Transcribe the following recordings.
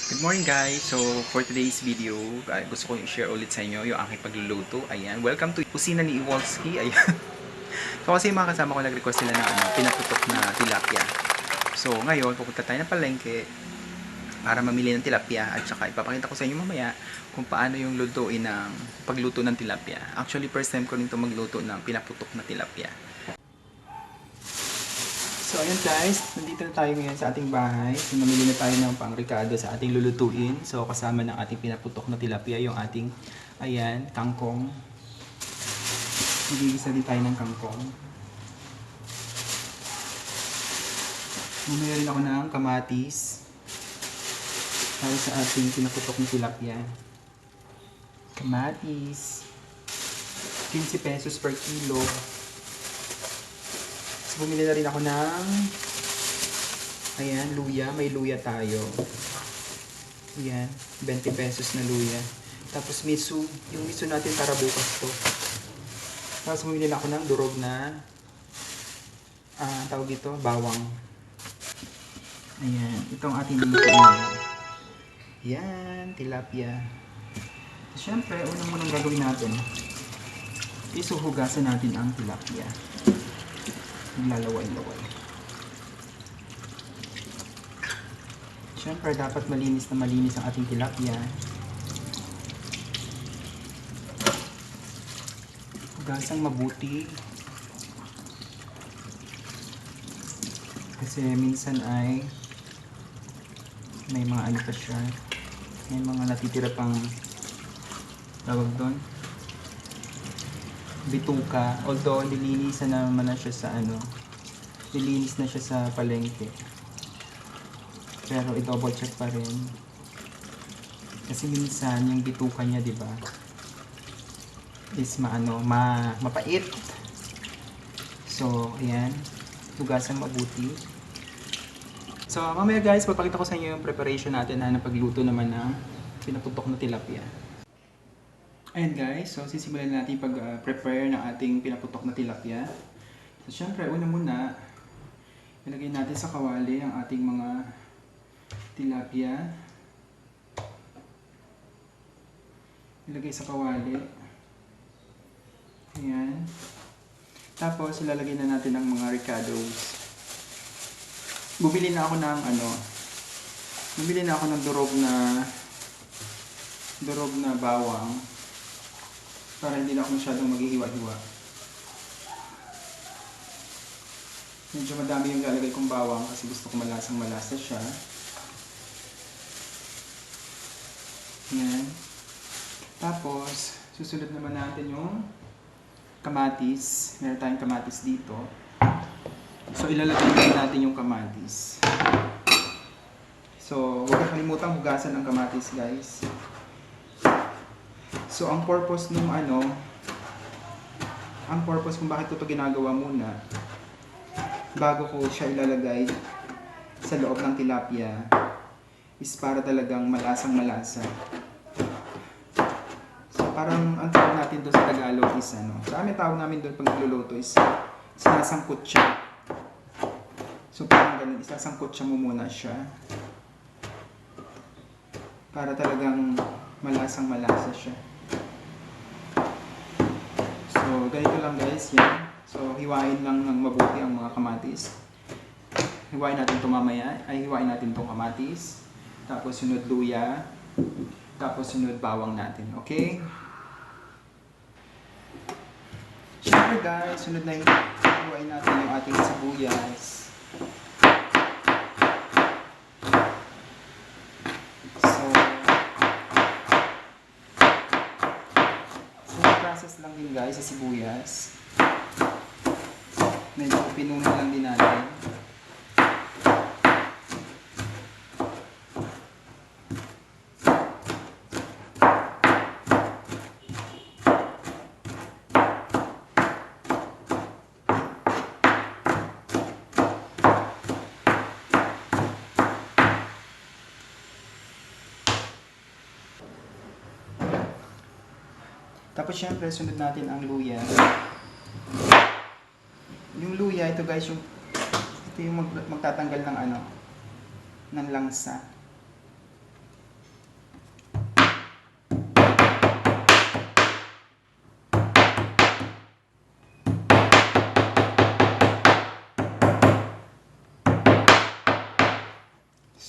Good morning guys! So for today's video, gusto ko i-share ulit sa inyo yung aking pagluluto. Ayan, welcome to Kusina ni Iwalski. Ayan. So kasi mga kasama ko nag-request sila ng pinaputok na tilapia. So ngayon, pupunta tayo ng palengke para mamili ng tilapia at saka ipapakita ko sa inyo mamaya kung paano yung lutuin ng pagluto ng tilapia. Actually, first time ko rin ito magluto ng pinaputok na tilapia. So ayan guys, nandito na tayo ngayon sa ating bahay. So namili na tayo ng pangrekado sa ating lulutuin. So kasama ng ating pinaputok na tilapia yung ating, ayan, kangkong. Magigisa din tayo ng kangkong. Bumili rin ako ng kamatis para sa ating pinaputok na tilapia. Kamatis, 15 pesos per kilo. Bumili na rin ako ng, ayan, luya. May luya tayo. Ayan, 20 pesos na luya. Tapos miso. Yung miso natin para bukas to. Tapos bumili na ako ng durog na, tawag dito, bawang. Ayan, itong ating lulutuin. Ayan, tilapia. Siyempre, unang munang gagawin natin, isuhugasan natin ang tilapia. Lalaway-laway. Siyempre, dapat malinis na malinis ang ating tilapia. Hugasang mabuti. Kasi minsan ay may mga ano pa siya. May mga natitira pang tawag doon, bituka. Although nilinisan naman na siya sa nilinis na siya sa palengke, pero i-double check pa rin kasi minsan yung bituka niya, di ba, is mapait. So ayan, hugasan mabuti. So mamaya guys, papakita ko sa inyo yung preparation natin na pagluto naman ng pinaputok na tilapia. Ayan guys, so sisimulan natin pag-prepare ng ating pinaputok na tilapia. So syempre, una muna, ilagay natin sa kawali ang ating mga tilapia. Ilagay sa kawali. Ayan. Tapos ilalagay na natin ang mga ricados. Bumili na ako ng durog na bawang. Para hindi na ako masyadong maghihiwa-hiwa. Medyo madami yung lalagay kong bawang kasi gusto ko malasang-malasa siya. Yan. Tapos, susunod naman natin yung kamatis. Meron tayong kamatis dito. So, ilalagay natin yung kamatis. So, huwag kalimutan hugasan ng kamatis, guys. So, ang purpose kung bakit ito ginagawa muna, bago ko siya ilalagay sa loob ng tilapia, is para talagang malasang-malasa. So, parang ang tawag natin doon sa Tagalog is sa amin tawag namin doon pag nagluluto is sinasangkot siya. So, parang ganun, isasangkot siya mo muna siya para talagang malasang-malasa siya. So, ganito lang guys, yan. So, hiwain lang ng mabuti ang mga kamatis. Hiwain natin ito mamaya. Hiwain natin itong kamatis. Tapos sunod luya. Tapos sunod bawang natin. Okay? Siyempre guys, sunod na yung hiwain natin yung ating sibuyas. Process lang din guys sa sibuyas. Medyo pinuno lang din natin. Tapos syempre, sunod natin ang luya. Yung luya, ito guys, ito yung magtatanggal ng ng langsa.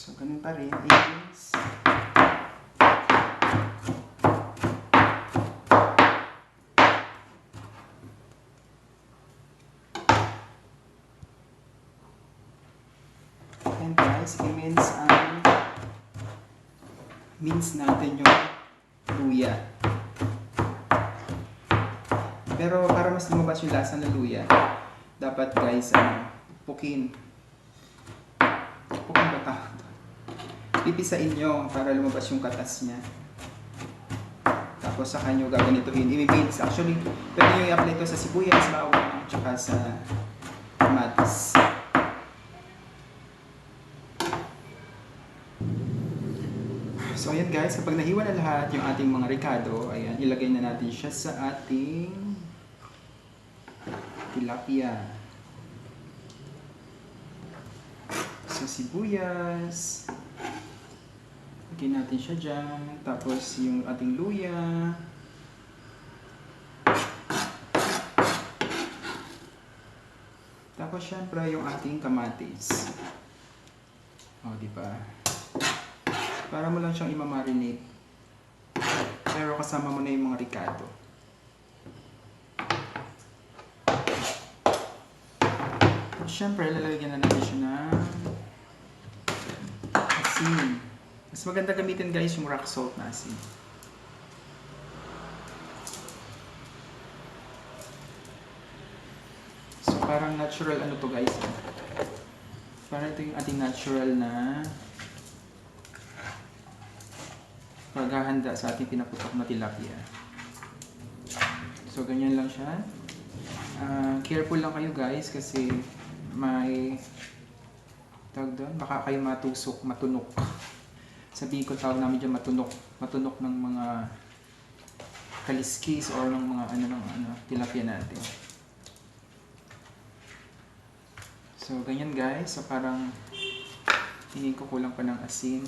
So, ganun pa rin is and guys, i-mince natin yung luya. Pero para mas lumabas yung lasa ng luya, dapat guys, pukin ba tawag? Pipisain nyo para lumabas yung katas niya. Tapos saka nyo gaganituhin, i-mix. Actually, pwede nyo i-apply ito sa sibuyas, bawang, tsaka sa kamatis. So ayan guys, kapag nahiwa na lahat yung ating mga ricado, ayan, ilagay na natin siya sa ating tilapia. So sibuyas, lagyan natin siya dyan, tapos yung ating luya, tapos syempre yung ating kamatis. O, diba? Para mo lang siyang imamarinate. Pero kasama mo na yung mga ricado. Siyempre, lalagyan na natin siya ng asin. Mas maganda gamitin guys yung rock salt na asin. So parang natural ano to guys. Parang ito yung ating natural na paghahanda sa ating pinaputok na tilapia. So ganyan lang siya. Careful lang kayo guys kasi may tawag doon, baka kayo matusok, matunok. Sabihin ko tawag namin dyan matunok ng mga kaliskis or ng mga tilapia natin. So ganyan guys, so parang tingin ko kulang pa ng asin.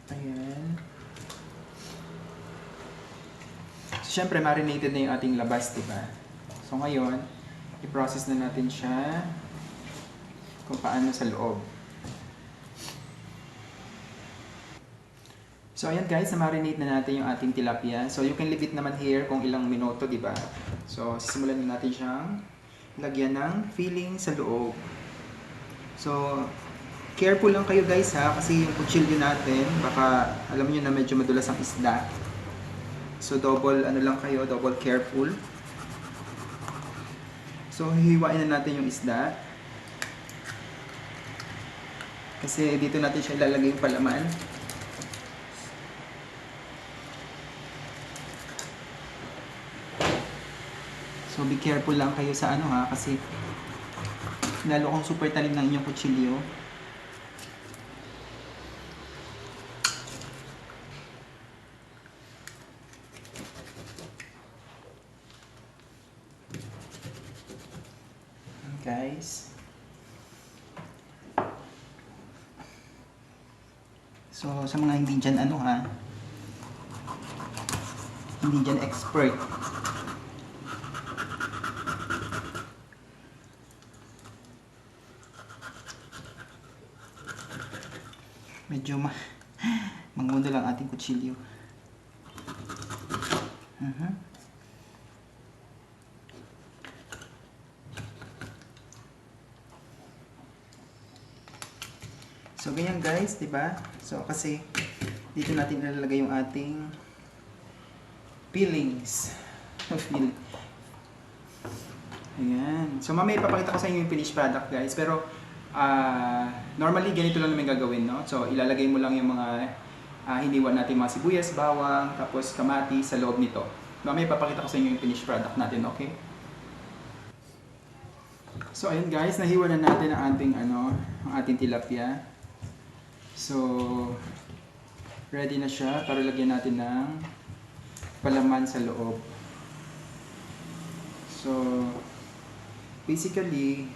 Ayan. So, syempre, marinated na yung ating labas, diba? So, ngayon, i-process na natin siya kung paano sa loob. So, ayan guys, na-marinate na natin yung ating tilapia. So, you can leave it naman here kung ilang minuto, diba? So, simulan na natin siyang lagyan ng filling sa loob. So, careful lang kayo guys ha, kasi yung kutsilyo natin, baka alam niyo na medyo madulas ang isda. So double lang kayo, double careful. So hihiwain na natin yung isda. Kasi dito natin siya ilalagay yung palaman. So be careful lang kayo sa ha, kasi lalo kung super talim ng inyong kutsilyo. Guys. So, sa mga hindi dyan hindi dyan expert. Medyo manguno lang ating kutsilyo. So, ganyan guys, diba? So, kasi dito natin ilalagay yung ating fillings. Ayan. So, mamaya ipapakita ko sa inyo yung finished product guys. Pero, normally ganito lang namin gagawin, no? So, ilalagay mo lang yung mga hiniwan natin mga sibuyas, bawang, tapos kamatis sa loob nito. Mamaya ipapakita ko sa inyo yung finished product natin, okay? So, ayun guys, nahiwa na natin ang ating tilapia. So, ready na siya para lagyan natin ng palaman sa loob. So, basically,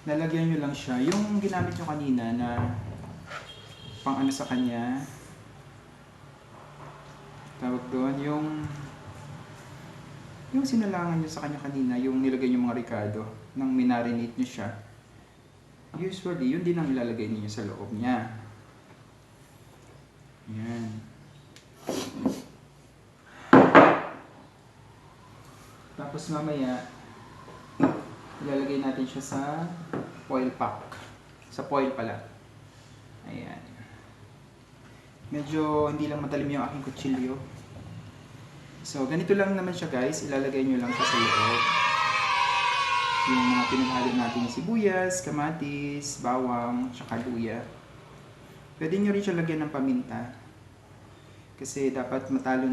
lalagyan nyo lang siya. Yung ginamit nyo kanina na pang sa kanya, tawag doon, yung yung sinalangan nyo sa kanya kanina, yung nilagay nyo mga ricado, nang minarinate nyo siya, usually, yun din ang ilalagay niyo sa loob niya. Yan. Tapos mamaya, ilalagay natin siya sa foil pack. Sa foil pala. Ayan. Medyo hindi lang matalim yung aking kutsilyo. So, ganito lang naman siya guys. Ilalagay nyo lang siya sa loob. Yung mga pinaghalo natin yung sibuyas, kamatis, bawang, tsaka luya. Pwede nyo rin siya lagyan ng paminta. Kasi dapat matalo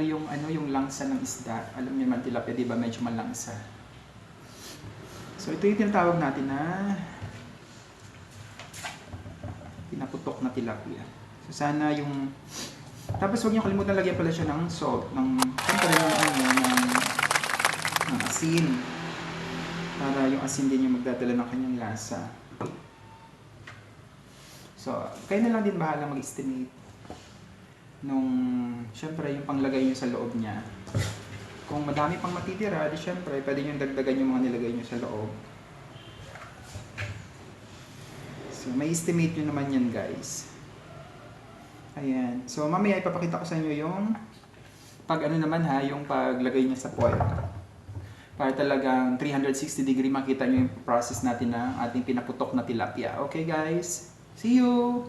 yung yung langsa ng isda. Alam niyo man tilapia, 'di ba? Medyo malangsa. So ito yung tinatawag natin na pinaputok na tilapia. So sana yung tapos huwag niyo kalimutan lagyan pala siya ng salt, ng asin. Para yung asin din yung magdadala ng kanyang lasa. So, kayo na lang din bahala mag-estimate nung, syempre, yung panglagay nyo sa loob niya. Kung madami pang matitira, di syempre, pwede nyo dagdagan yung mga nilagay nyo sa loob. So, may estimate nyo naman yan, guys. Ayan. So, mamaya ipapakita ko sa inyo yung yung paglagay niya sa foil. Para talagang 360 degree makita nyo yung process natin ng ating pinaputok na tilapia. Okay, guys? See you!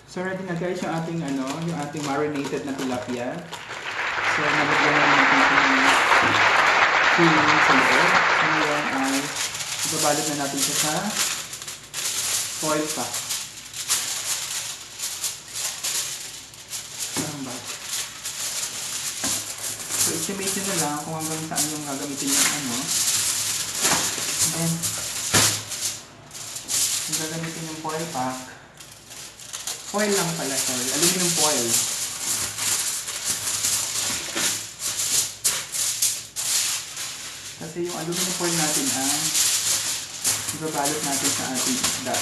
So ready na guys yung ating yung ating marinated na tilapia. So nalagyan na natin ng filling sa loob. So ngayon ay ibabalot na natin siya sa foil pack. So estimate nyo na lang kung hanggang saan yung gagamitin yung then gagamitin yung foil pack. Foil lang pala, sorry. Aluminum foil. Kasi yung aluminum foil natin ibabalot natin sa ating isda.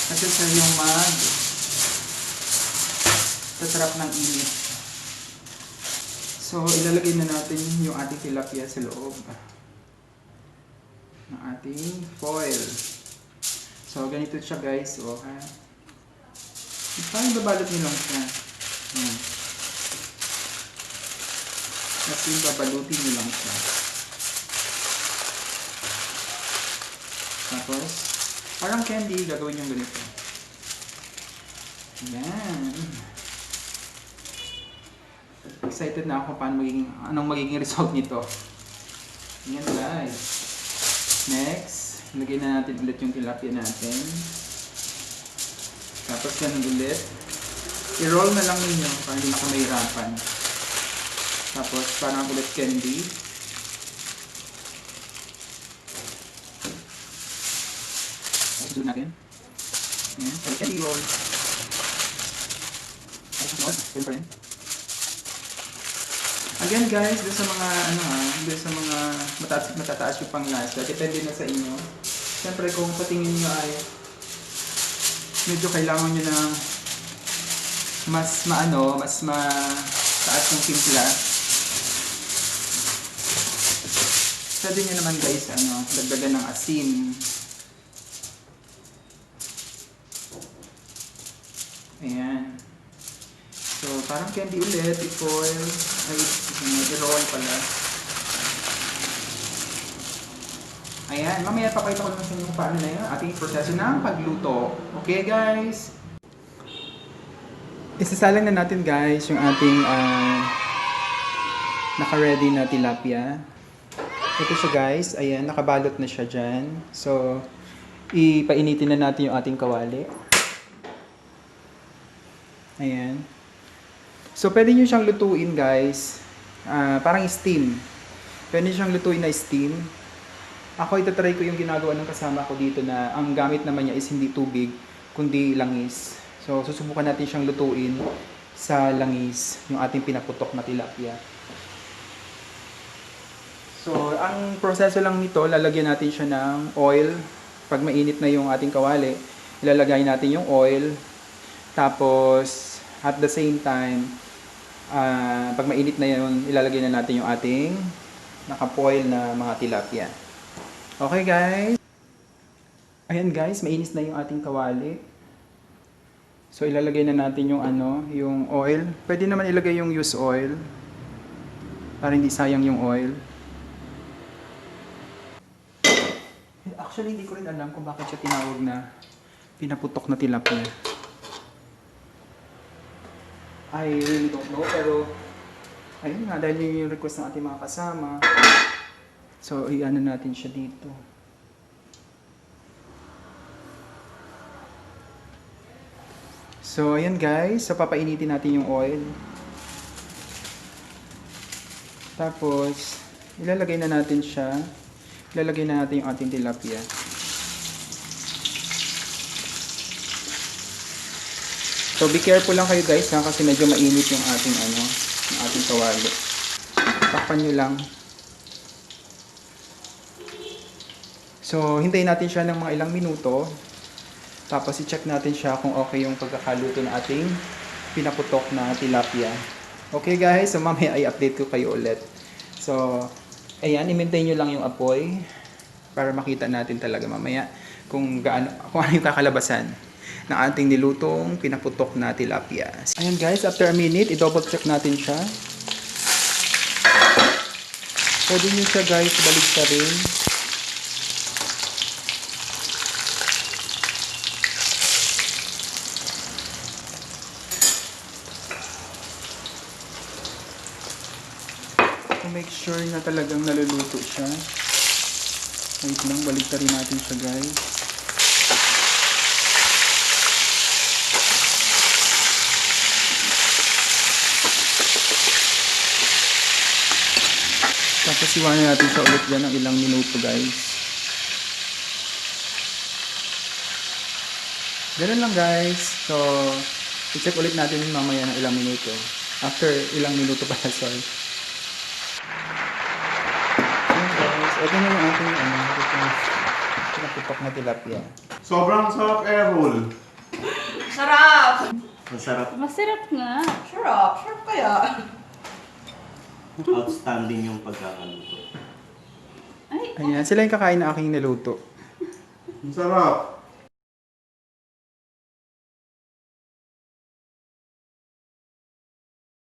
Kasi siya yung tatrap ng init. So, ilalagay na natin yung ating tilapia sa loob ng ating foil. So, ganito siya guys. O, ha? Parang babalot nyo lang siya. Kasi babalutin nyo lang siya. Tapos, parang candy, gagawin yung ganito. Yan. Excited na ako paano anong magiging result nito. Yan guys. Next, lagay na natin ulit yung tilapia natin. Tapos ganun ulit. I-roll na lang ninyo para hindi na ka mahirapan. Tapos parang ulit candy. Tapos doon natin. Yan, candy roll. Again guys, doon sa mga doon sa mga matataas yung panglasa, depende na sa inyo. Siyempre kung sa tingin niyo ay medyo kailangan niyo ng mas mataas yung timpla. Pwede niyo naman guys, dagdagan ng asin. Ayan. So, parang candy ulit, i-foil, i-roll pala. Ayan, mamaya papakita ko naman sa inyo kung paano na yung ating proseso ng pagluto. Okay guys? Isasalang na natin guys yung ating naka-ready na tilapia. Ito siya guys, ayan, nakabalot na siya dyan. So, ipainitin na natin yung ating kawali. Ayan. So, pwede nyo siyang lutuin guys. Parang steam. Pwede nyo siyang lutuin na steam. Ako itatry ko yung ginagawa ng kasama ko dito na ang gamit naman niya is hindi tubig, kundi langis. So, susubukan natin siyang lutuin sa langis, yung ating pinaputok na tilapia. So, ang proseso lang nito, lalagyan natin siya ng oil. Pag mainit na yung ating kawali, ilalagay natin yung oil. Tapos, at the same time, pag mainit na yun, ilalagay na natin yung ating nakapoil na mga tilapia. Okay guys. Ayan guys, mainit na yung ating kawali. So ilalagay na natin yung yung oil. Pwede naman ilagay yung used oil para hindi sayang yung oil. Actually, hindi ko rin alam kung bakit siya tinawag na pinaputok na tilapia. I really don't know, pero ayun nga, dahil yun yung request ng ating mga kasama. So, i-ano natin siya dito. So, ayan guys. So, papainitin natin yung oil. Tapos, ilalagay na natin siya. Ilalagay na natin yung ating tilapia. So, be careful lang kayo guys ha, kasi medyo mainit yung ating yung ating kawali. Takpan nyo lang. So, hintayin natin siya ng mga ilang minuto. Tapos, i-check natin siya kung okay yung pagkakaluto ng ating pinaputok na tilapia. Okay guys, so mamaya i-update ko kayo ulit. So, ayan, i-maintain nyo lang yung apoy para makita natin talaga mamaya kung ano yung kakalabasan ng ating nilutong pinaputok na tilapia. Ayan guys, after a minute, i-double check natin siya. Pwede nyo siya guys, baliktarin. To make sure na talagang naluluto siya. Wait lang, baliktarin natin siya guys. Tapos iwanan natin siya ulit dyan ng ilang minuto guys. Ganun lang guys. So, i-check ulit natin mamaya ng ilang minuto. After ilang minuto pala, sorry. Ito na yung ating pinaputok na tilapia. Sobrang sarap roll. Sarap! Masarap. Masarap nga. Sarap! Sarap kaya? Outstanding yung pagkakaluto. Ay, Ayan, sila yung kakain na aking niluto. Masarap.